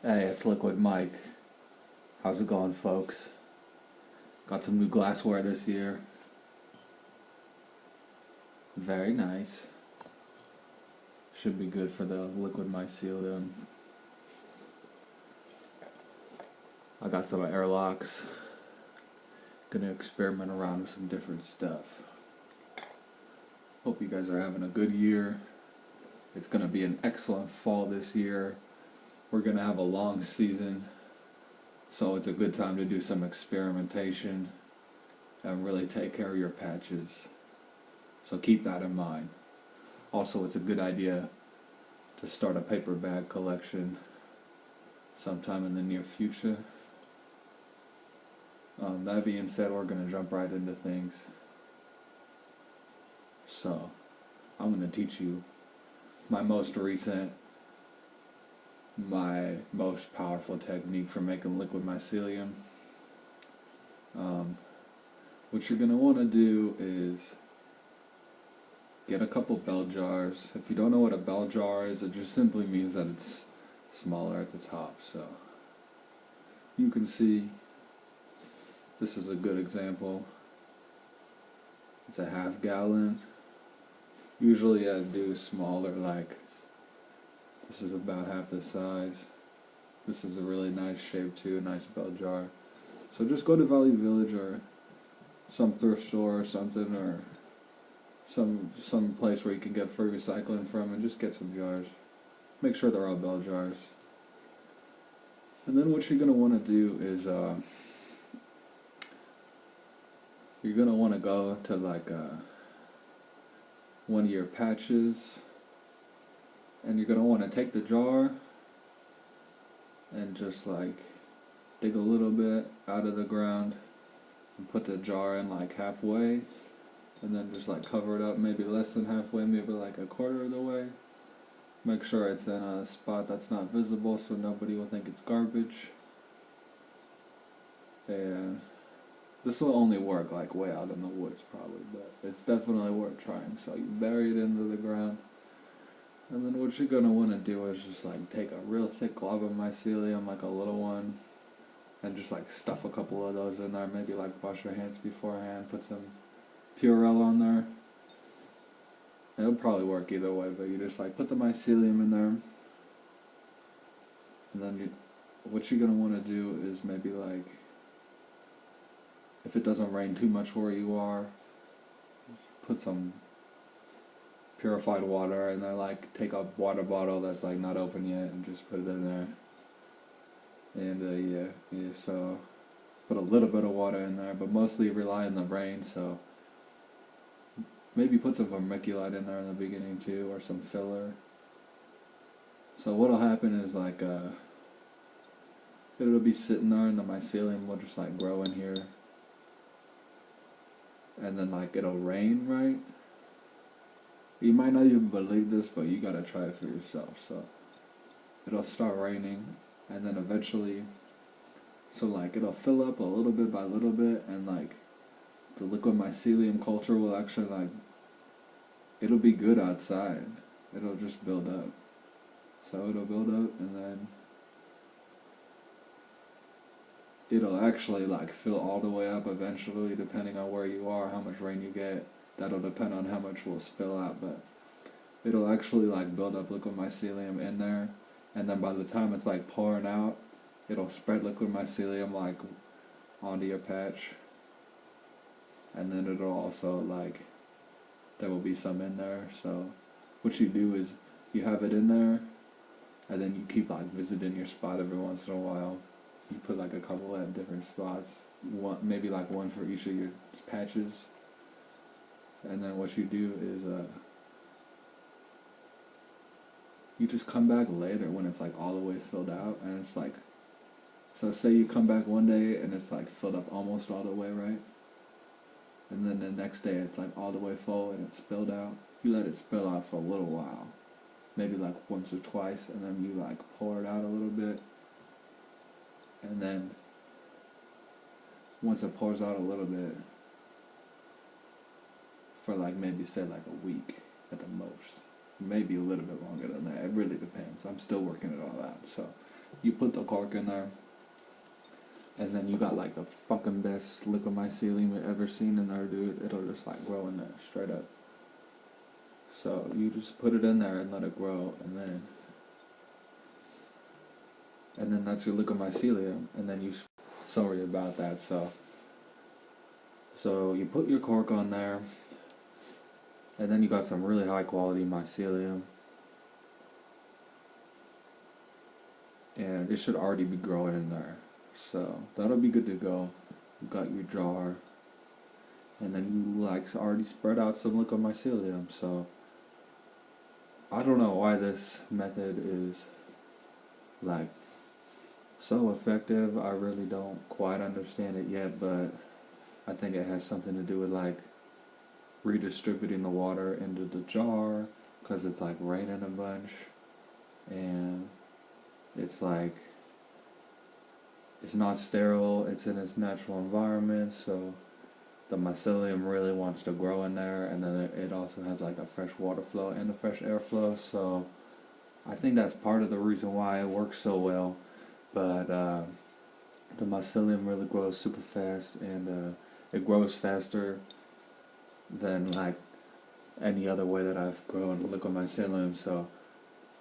Hey, it's Liquid Mike. How's it going, folks? Got some new glassware this year. Very nice. Should be good for the liquid mycelium. I got some airlocks. Gonna experiment around with some different stuff. Hope you guys are having a good year. It's gonna be an excellent fall this year. We're gonna have a long season, so it's a good time to do some experimentation and really take care of your patches. So keep that in mind. Also, it's a good idea to start a paper bag collection sometime in the near future. That being said, we're going to jump right into things. So, I'm going to teach you my most powerful technique for making liquid mycelium. What you're going to want to do is get a couple bell jars. If you don't know what a bell jar is, it just simply means that it's smaller at the top. So you can see this is a good example. It's a half gallon. Usually I do smaller, like this is about half the size. This is a really nice shape too, a nice bell jar. So just go to Valley Village or some thrift store or something, or some place where you can get free recycling from, and just get some jars. Make sure they're all bell jars. And then what you're going to want to do is you're going to want to go to like one of your patches, and you're going to want to take the jar and just like dig a little bit out of the ground and put the jar in like halfway, and then just like cover it up, maybe less than halfway, maybe like a quarter of the way. Make sure it's in a spot that's not visible so nobody will think it's garbage. And this will only work like way out in the woods probably, but it's definitely worth trying. So you bury it into the ground, and then what you're going to want to do is just like take a real thick glob of mycelium, like a little one, and just like stuff a couple of those in there. Maybe like wash your hands beforehand, put some Purell on there. It'll probably work either way, but you just like put the mycelium in there, and then what you're going to want to do is maybe like, if it doesn't rain too much where you are, put some purified water in there, like take a water bottle that's like not open yet and just put it in there. And so put a little bit of water in there, but mostly rely on the rain, so maybe put some vermiculite in there in the beginning too, or some filler. So what'll happen is like it'll be sitting there and the mycelium will just like grow in here, and then like it'll rain, right? You might not even believe this, but you gotta try it for yourself. So it'll start raining, and then eventually, so like it'll fill up a little bit by little bit, and like the liquid mycelium culture will actually like, it'll be good outside. It'll just build up. So it'll build up, and then it'll actually like fill all the way up eventually, depending on where you are, how much rain you get. That'll depend on how much will spill out, but it'll actually like build up liquid mycelium in there, and then by the time it's like pouring out, it'll spread liquid mycelium like onto your patch, and then it'll also like, there will be some in there. So what you do is you have it in there, and then you keep like visiting your spot every once in a while. You put like a couple at different spots, maybe like one for each of your patches. And then what you do is you just come back later when it's like all the way filled out, and it's like, so say you come back one day and it's like filled up almost all the way, right? And then the next day it's like all the way full and it's spilled out. You let it spill out for a little while, maybe like once or twice, and then you like pour it out a little bit. And then once it pours out a little bit, for like maybe say like a week at the most, maybe a little bit longer than that, it really depends. I'm still working it all out. So you put the cork in there, and then you got like the fucking best liquid mycelium you've ever seen in there, dude. It'll just like grow in there, straight up. So you just put it in there and let it grow, and then that's your liquid mycelium, and then sorry about that, so you put your cork on there, and then you got some really high quality mycelium, and it should already be growing in there, so that'll be good to go. You got your jar, and then you like already spread out some liquid mycelium. So I don't know why this method is like so effective. I really don't quite understand it yet, but I think it has something to do with like redistributing the water into the jar, because it's like raining a bunch, and it's like it's not sterile, it's in its natural environment, so the mycelium really wants to grow in there, and then it also has like a fresh water flow and a fresh air flow, so I think that's part of the reason why it works so well. But the mycelium really grows super fast, and it grows faster than like any other way that I've grown liquid mycelium. So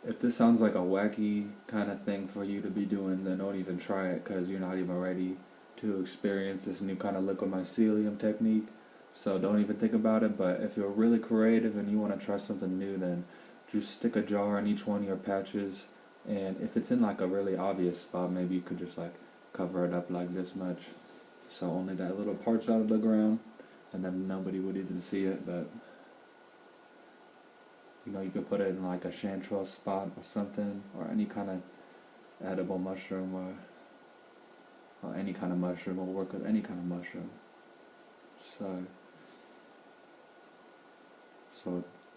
if this sounds like a wacky kind of thing for you to be doing, then don't even try it, because you're not even ready to experience this new kind of liquid mycelium technique. So don't even think about it. But if you're really creative and you want to try something new, then just stick a jar in each one of your patches, and if it's in like a really obvious spot, maybe you could just like cover it up like this much, so only that little part's out of the ground, and then nobody would even see it. But you know, you could put it in like a chanterelle spot or something, or any kind of edible mushroom, or any kind of mushroom will work with any kind of mushroom. So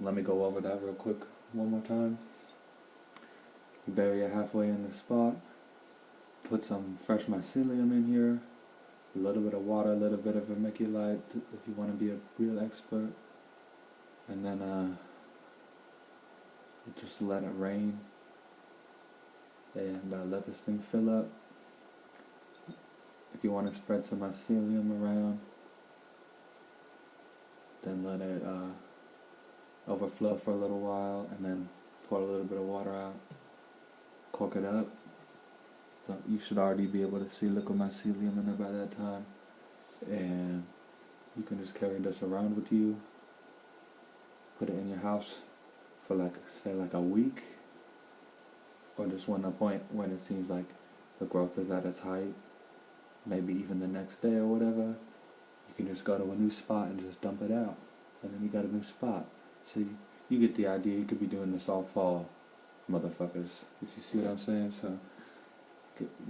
let me go over that real quick one more time. You bury it halfway in the spot, put some fresh mycelium in here, a little bit of water, a little bit of vermiculite if you want to be a real expert, and then just let it rain, and let this thing fill up. If you want to spread some mycelium around, then let it overflow for a little while, and then pour a little bit of water out, cork it up. So you should already be able to see liquid mycelium in there by that time, and you can just carry this around with you, put it in your house for like, say, like a week, or just when the point when it seems like the growth is at its height, maybe even the next day or whatever. You can just go to a new spot and just dump it out, and then you got a new spot. So you get the idea. You could be doing this all fall, motherfuckers, if you see what I'm saying. So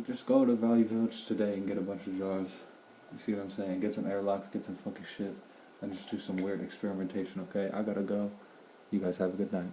just go to Value Village today and get a bunch of jars. You see what I'm saying? Get some airlocks, get some funky shit, and just do some weird experimentation, okay? I gotta go. You guys have a good night.